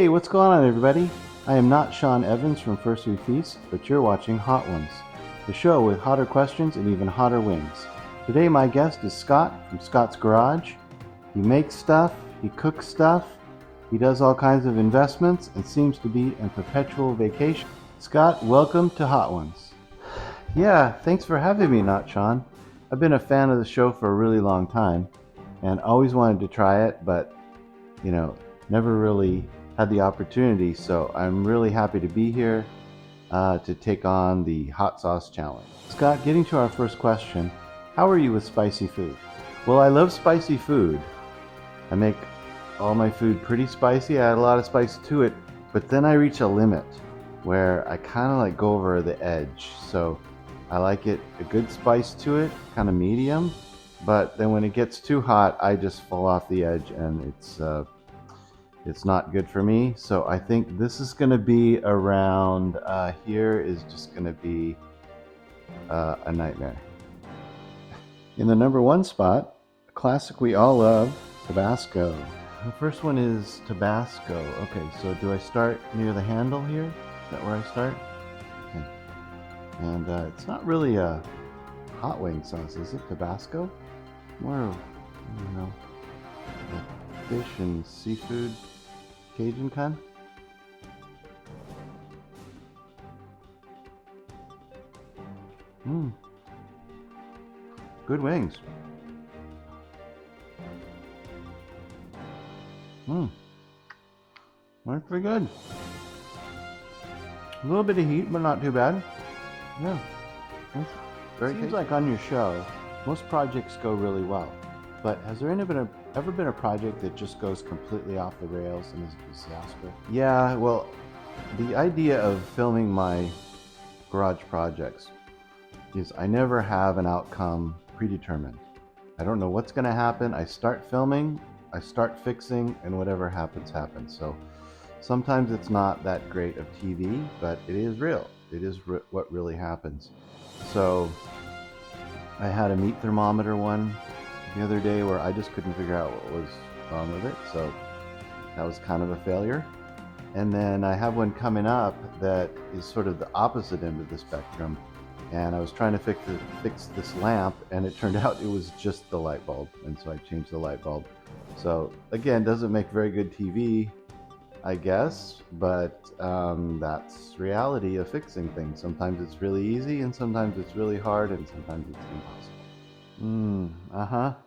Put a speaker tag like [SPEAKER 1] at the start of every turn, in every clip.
[SPEAKER 1] Hey, what's going on, everybody? I am not Sean Evans from First We Feast, but you're watching Hot Ones, the show with hotter questions and even hotter wings. Today, my guest is Scott from Scott's Garage. He makes stuff, he cooks stuff, he does all kinds of investments, and seems to be in perpetual vacation. Scott, welcome to Hot Ones. Yeah, thanks for having me, Not-Shawn. I've been a fan of the show for a really long time, and always wanted to try it, but, never really had the opportunity, so I'm really happy to be here to take on the hot sauce challenge. Scott, getting to our first question, how are you with spicy food? Well, I love spicy food. I make all my food pretty spicy. I add a lot of spice to it, but then I reach a limit where I kind of like go over the edge. So I like it a good spice to it, kind of medium, but then when it gets too hot, I just fall off the edge and it's not good for me. So I think this is going to be around here is just going to be a nightmare. In the number one spot, a classic we all love, Tabasco. The first one is Tabasco. Okay, so do I start near the handle here? Is that where I start? Okay. And it's not really a hot wing sauce, is it? Tabasco? More of, like fish and seafood Cajun kind. Good wings. That's pretty good. A little bit of heat, but not too bad. Yeah. Seems like on your show, most projects go really well. But has there ever been a project that just goes completely off the rails and is a disaster? Yeah, well, the idea of filming my garage projects is I never have an outcome predetermined. I don't know what's going to happen. I start filming, I start fixing, and whatever happens, happens. So sometimes it's not that great of TV, but it is real. It is what really happens. So I had a meat thermometer one the other day where I just couldn't figure out what was wrong with it, so that was kind of a failure. And then I have one coming up that is sort of the opposite end of the spectrum, and I was trying to fix this lamp, and it turned out it was just the light bulb, and so I changed the light bulb. So again, doesn't make very good TV, I guess, but that's reality of fixing things. Sometimes it's really easy, and sometimes it's really hard, and sometimes it's impossible.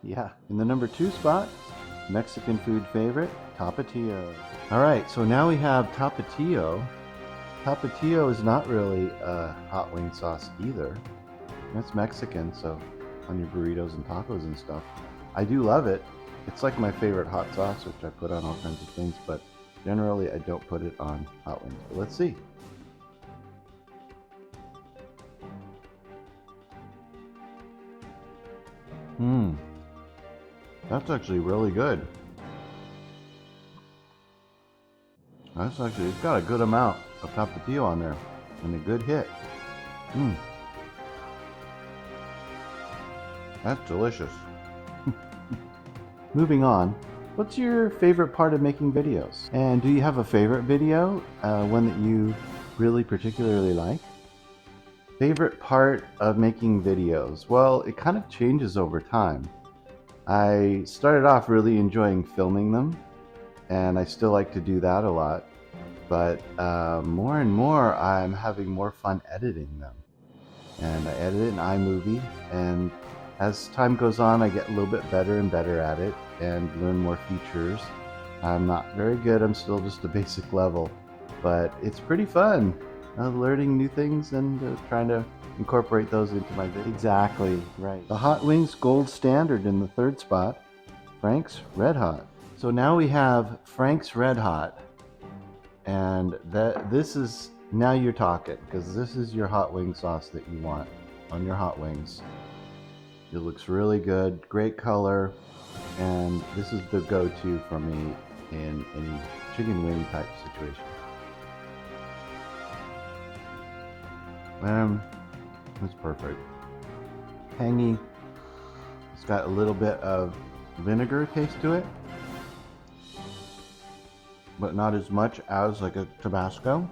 [SPEAKER 1] Yeah. In the number two spot, Mexican food favorite, Tapatio. All right, so now we have Tapatio. Tapatio is not really a hot wing sauce either. It's Mexican, so on your burritos and tacos and stuff. I do love it. It's like my favorite hot sauce, which I put on all kinds of things, but generally I don't put it on hot wings. But let's see. That's actually really good. It's got a good amount of Tapatio on there and a good hit. That's delicious. Moving on, what's your favorite part of making videos? And do you have a favorite video, one that you really particularly like? Favorite part of making videos? Well, it kind of changes over time. I started off really enjoying filming them, and I still like to do that a lot, but more and more I'm having more fun editing them. And I edit it in iMovie, and as time goes on I get a little bit better and better at it and learn more features. I'm not very good, I'm still just a basic level, but it's pretty fun learning new things and trying to incorporate those into my video. Exactly, right. The Hot Wings gold standard in the third spot, Frank's Red Hot. So now we have Frank's Red Hot, and this is, now you're talking, because this is your hot wing sauce that you want on your hot wings. It looks really good, great color, and this is the go-to for me in any chicken wing type situation. It's perfect. Tangy. It's got a little bit of vinegar taste to it. but not as much as like a Tabasco.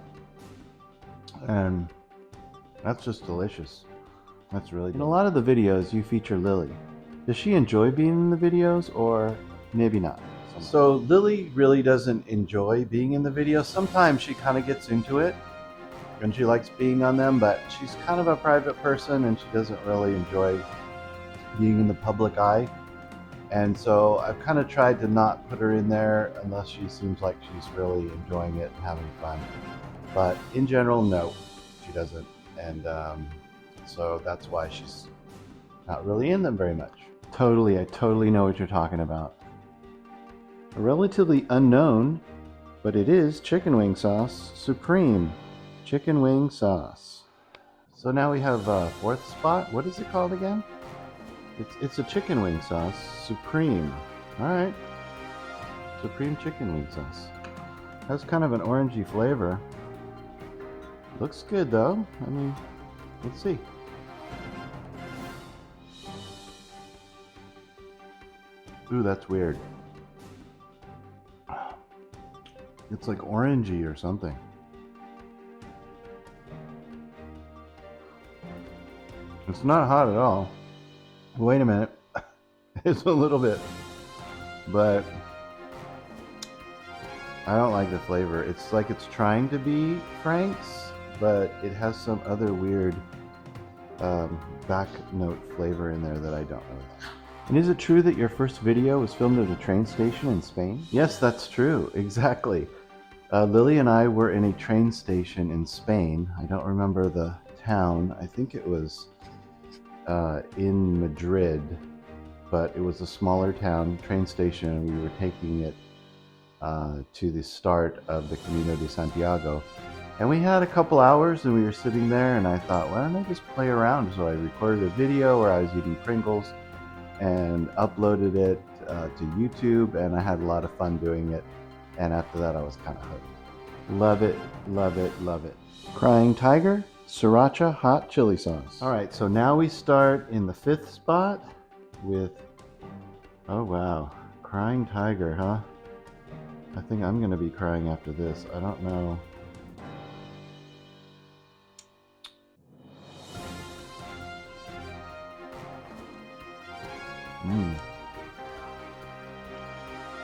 [SPEAKER 1] And that's just delicious. That's really delicious. In a lot of the videos you feature Lily. Does she enjoy being in the videos, or maybe not? So Lily really doesn't enjoy being in the videos. Sometimes she kind of gets into it and she likes being on them, but she's kind of a private person and she doesn't really enjoy being in the public eye. And so I've kind of tried to not put her in there unless she seems like she's really enjoying it and having fun. But in general, no, she doesn't. And so that's why she's not really in them very much. I totally know what you're talking about. A relatively unknown, but it is chicken wing sauce, supreme chicken wing sauce. So now we have a fourth spot. What is it called again? It's a chicken wing sauce, supreme. All right, supreme chicken wing sauce. Has kind of an orangey flavor. Looks good though. I mean, let's see. Ooh, that's weird. It's like orangey or something. It's not hot at all. Wait a minute. It's a little bit. But I don't like the flavor. It's like it's trying to be Frank's, but it has some other weird back note flavor in there that I don't know. And is it true that your first video was filmed at a train station in Spain? Yes, that's true. Exactly. Lily and I were in a train station in Spain. I don't remember the town. I think it was in Madrid, but it was a smaller town train station, and we were taking it to the start of the Camino de Santiago. And we had a couple hours and we were sitting there, and I thought, why don't I just play around? So I recorded a video where I was eating Pringles and uploaded it to YouTube, and I had a lot of fun doing it. And after that, I was kind of hooked. Love it, love it, love it. Crying Tiger Sriracha Hot Chili Sauce. All right, so now we start in the fifth spot with, oh wow, Crying Tiger, huh? I think I'm gonna be crying after this. I don't know.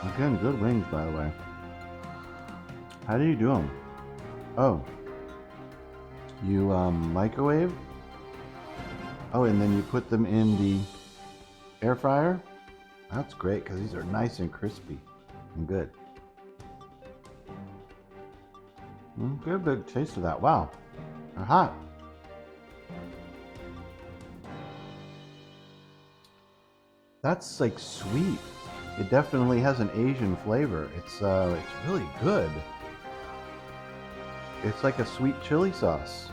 [SPEAKER 1] Again, good wings, by the way. How do you do them? Oh, you microwave? Oh, and then you put them in the air fryer? That's great, because these are nice and crispy and good. Get a big taste of that. Wow, they're hot. That's like sweet. It definitely has an Asian flavor. It's really good. It's like a sweet chili sauce.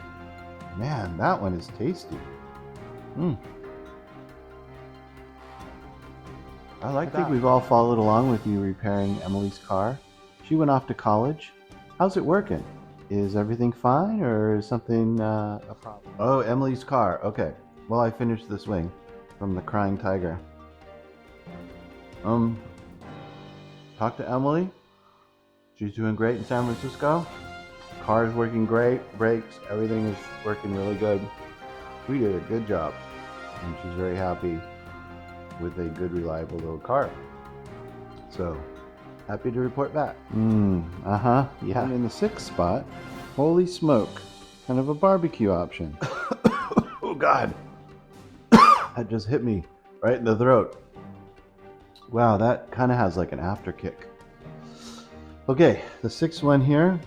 [SPEAKER 1] Man, that one is tasty. I think we've all followed along with you repairing Emily's car. She went off to college. How's it working? Is everything fine, or is something a problem? Oh, Emily's car. Okay. Well, I finished this wing from the Crying Tiger. Talk to Emily. She's doing great in San Francisco. Car is working great. Brakes, everything is working really good. We did a good job, and she's very happy with a good, reliable little car. So, happy to report back. Yeah. And in the sixth spot, holy smoke, kind of a barbecue option. Oh God, that just hit me right in the throat. Wow, that kind of has like an after kick. Okay, the sixth one here.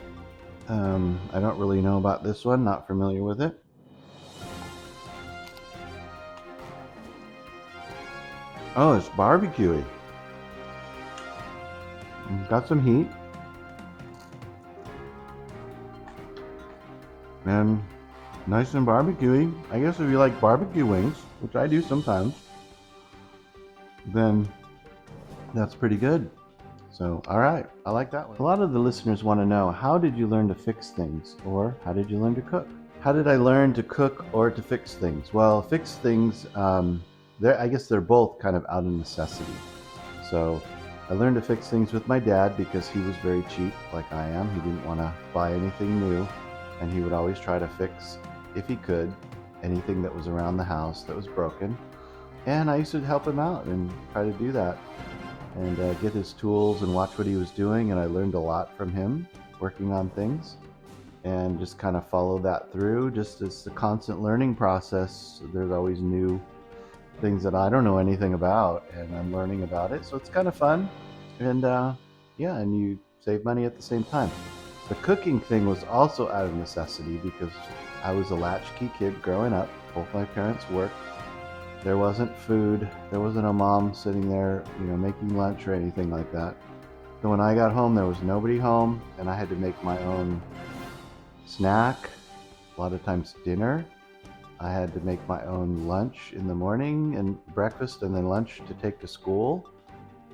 [SPEAKER 1] I don't really know about this one, not familiar with it. Oh, it's barbecuey. Got some heat. And nice and barbecuey. I guess if you like barbecue wings, which I do sometimes, then that's pretty good. So, all right, I like that one. A lot of the listeners want to know, how did you learn to fix things, or how did you learn to cook? How did I learn to cook or to fix things? Well, fix things, I guess they're both kind of out of necessity. So I learned to fix things with my dad because he was very cheap, like I am. He didn't want to buy anything new, and he would always try to fix, if he could, anything that was around the house that was broken. And I used to help him out and try to do that and get his tools and watch what he was doing. And I learned a lot from him working on things and just kind of follow that through. Just as a constant learning process, there's always new things that I don't know anything about, and I'm learning about it. So it's kind of fun. And yeah, and you save money at the same time. The cooking thing was also out of necessity because I was a latchkey kid growing up. Both my parents worked. There wasn't food. There wasn't a mom sitting there, making lunch or anything like that. So when I got home, there was nobody home, and I had to make my own snack, a lot of times dinner. I had to make my own lunch in the morning and breakfast and then lunch to take to school.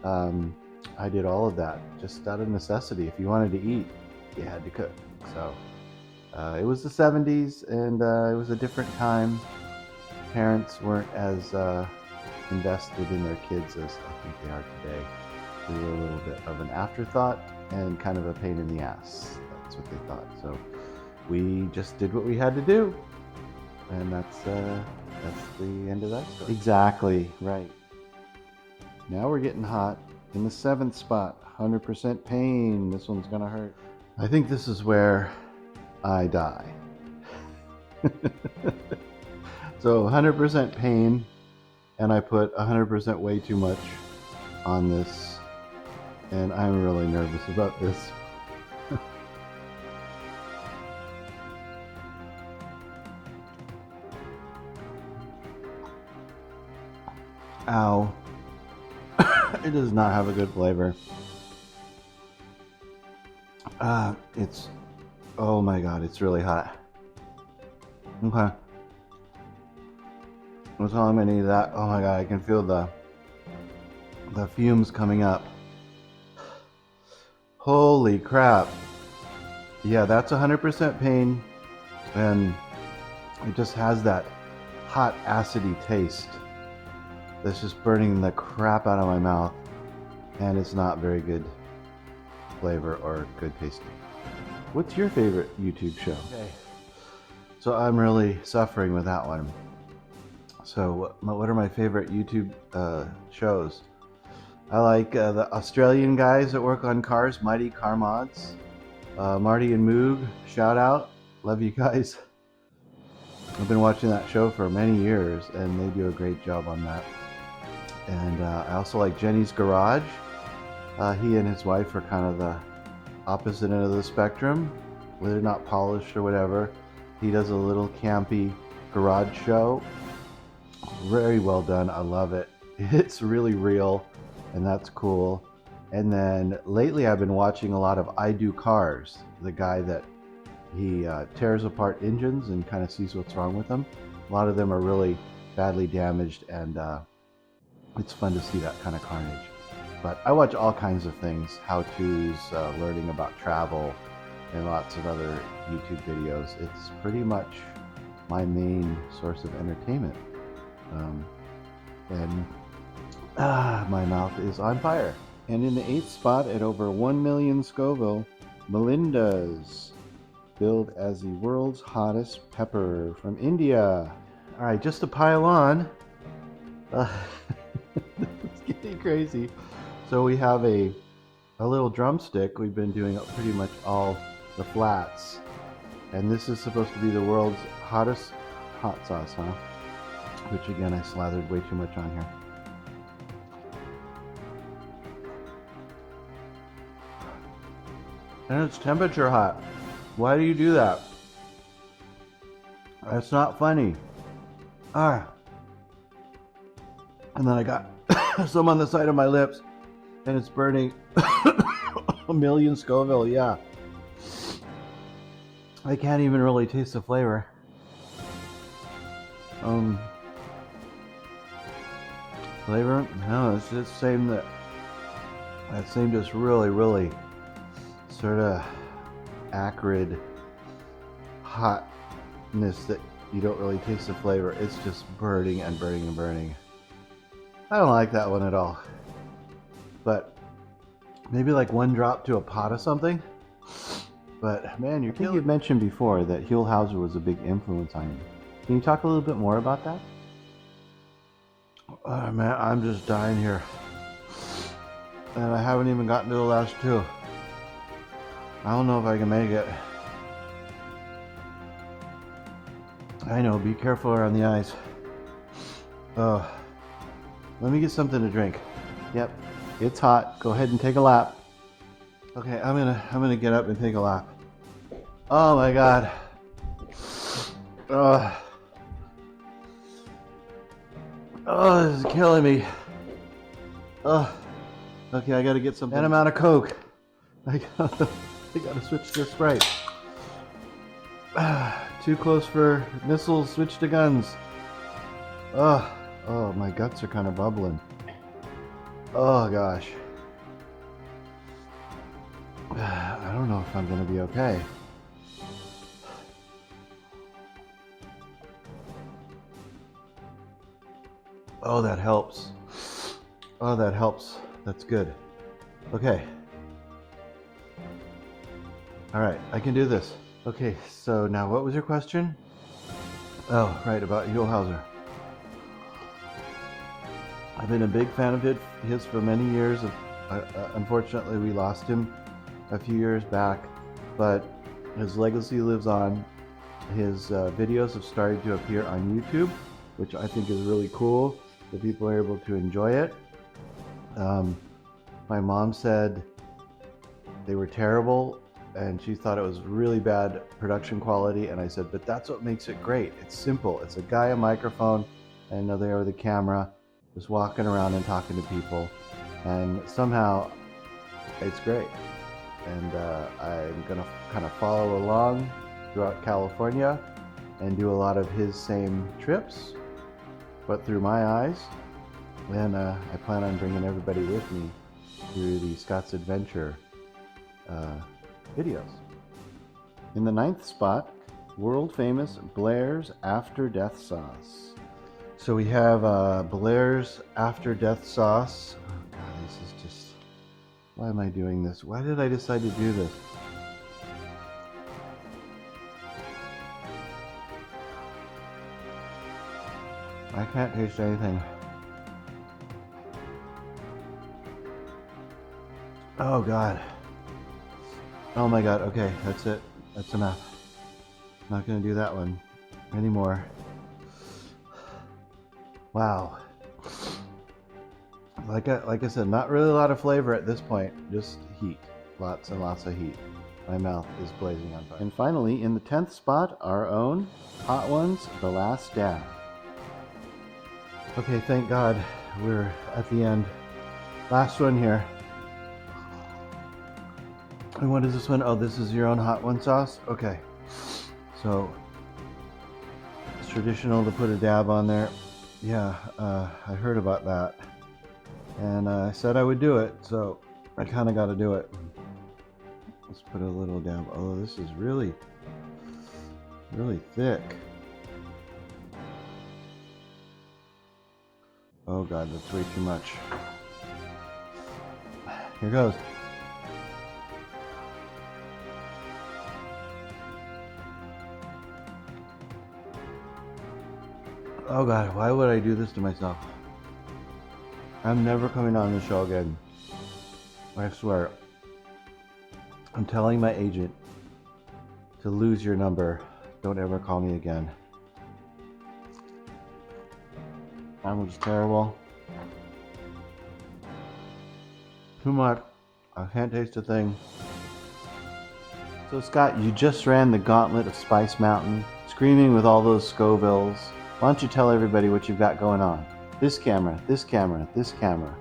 [SPEAKER 1] I did all of that just out of necessity. If you wanted to eat, you had to cook. So it was the 70s, and it was a different time. Parents weren't as invested in their kids as I think they are today. They were a little bit of an afterthought and kind of a pain in the ass. That's what they thought. So we just did what we had to do, and that's the end of that story. Exactly right. Now we're getting hot in the 7th spot. 100% pain. This one's gonna hurt. I think this is where I die. So 100% pain, and I put 100% way too much on this, and I'm really nervous about this. Ow. It does not have a good flavor. Oh my god, it's really hot. Okay. That's all I'm gonna eat that. Oh my god, I can feel the fumes coming up. Holy crap. Yeah, that's 100% pain, and it just has that hot, acidy taste that's just burning the crap out of my mouth, and it's not very good flavor or good tasting. What's your favorite YouTube show? Okay. So I'm really suffering with that one. So what are my favorite YouTube shows? I like the Australian guys that work on cars, Mighty Car Mods. Marty and Moog, shout out. Love you guys. I've been watching that show for many years, and they do a great job on that. And I also like Jenny's Garage. He and his wife are kind of the opposite end of the spectrum. They're not polished or whatever. He does a little campy garage show. Very well done. I love it. It's really real, and that's cool. And then lately I've been watching a lot of I Do Cars, the guy that he tears apart engines and kind of sees what's wrong with them. A lot of them are really badly damaged, and it's fun to see that kind of carnage. But I watch all kinds of things, how-tos, learning about travel, and lots of other YouTube videos. It's pretty much my main source of entertainment. My mouth is on fire. And in the 8th spot at over 1 million Scoville, Melinda's, billed as the world's hottest pepper from India. All right, just to pile on, it's getting crazy. So we have a little drumstick. We've been doing pretty much all the flats, and this is supposed to be the world's hottest hot sauce, huh? Which again, I slathered way too much on here. And it's temperature hot. Why do you do that? That's not funny. And then I got some on the side of my lips, and it's burning. 1 million Scoville, yeah. I can't even really taste the flavor. Flavor? No, it's just that same just really sort of acrid hotness that you don't really taste the flavor. It's just burning and burning and burning. I don't like that one at all. But Maybe like one drop to a pot of something. But man, I think you've mentioned before that Huell was a big influence on you. Can you talk a little bit more about that? Oh man, I'm just dying here. And I haven't even gotten to the last two. I don't know if I can make it. I know, be careful around the ice. Oh, let me get something to drink. Yep, it's hot. Go ahead and take a lap. Okay, I'm gonna get up and take a lap. Oh my god. Oh, this is killing me. Oh, okay, I gotta get something. And I'm out of Coke. I gotta switch to Sprite. Too close for missiles, switch to guns. Oh, my guts are kind of bubbling. Oh gosh. I don't know if I'm gonna be okay. Oh, that helps. Oh, that helps. That's good. Okay. All right, I can do this. Okay, so now what was your question? Oh, right, about Huell. I've been a big fan of his for many years. Unfortunately, we lost him a few years back, but his legacy lives on. His videos have started to appear on YouTube, which I think is really cool, that people are able to enjoy it. My mom said they were terrible, and she thought it was really bad production quality, and I said, but that's what makes it great. It's simple. It's a guy, a microphone, and another guy with a camera, just walking around and talking to people, and somehow it's great. And I'm gonna kind of follow along throughout California and do a lot of his same trips, but through my eyes. And I plan on bringing everybody with me through the Scott's Adventure videos. In the 9th spot, world famous Blair's After Death Sauce. So we have Blair's After Death Sauce. Oh god, this is just... Why am I doing this? Why did I decide to do this? I can't taste anything. Oh god. Oh my god, okay, that's it. That's enough. Not gonna do that one anymore. Wow. Like I said, not really a lot of flavor at this point, just heat. Lots and lots of heat. My mouth is blazing on fire. And finally, in the 10th spot, our own Hot Ones, The Last Dab. Okay, thank God we're at the end. Last one here. And what is this one? Oh, this is your own Hot One sauce? Okay. So, it's traditional to put a dab on there. Yeah, I heard about that. And I said I would do it, so I kind of got to do it. Let's put a little dab. Oh, this is really, really thick. Oh god, that's way too much. Here goes. Oh god, why would I do this to myself? I'm never coming on the show again. I swear. I'm telling my agent to lose your number. Don't ever call me again. That was terrible. Too much. I can't taste a thing. So Scott, you just ran the gauntlet of Spice Mountain, screaming with all those Scovilles. Why don't you tell everybody what you've got going on? This camera, this camera, this camera.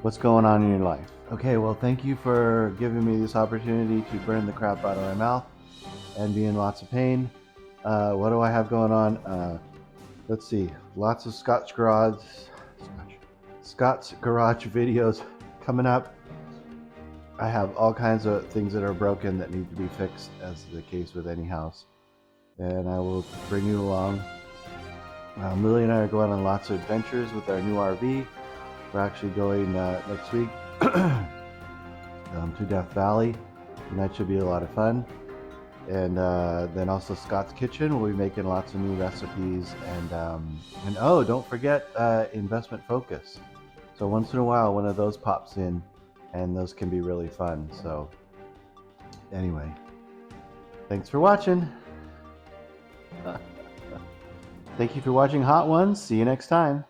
[SPEAKER 1] What's going on in your life? Okay, well, thank you for giving me this opportunity to burn the crap out of my mouth and be in lots of pain. What do I have going on? Let's see. Lots of Scott's Garage videos coming up. I have all kinds of things that are broken that need to be fixed, as the case with any house. And I will bring you along. Lily and I are going on lots of adventures with our new RV. We're actually going next week to Death Valley, and that should be a lot of fun. And then also Scott's Kitchen. We'll be making lots of new recipes, and oh, don't forget Investment Focus. So once in a while, one of those pops in, and those can be really fun. So anyway, thanks for watching. Thank you for watching Hot Ones. See you next time.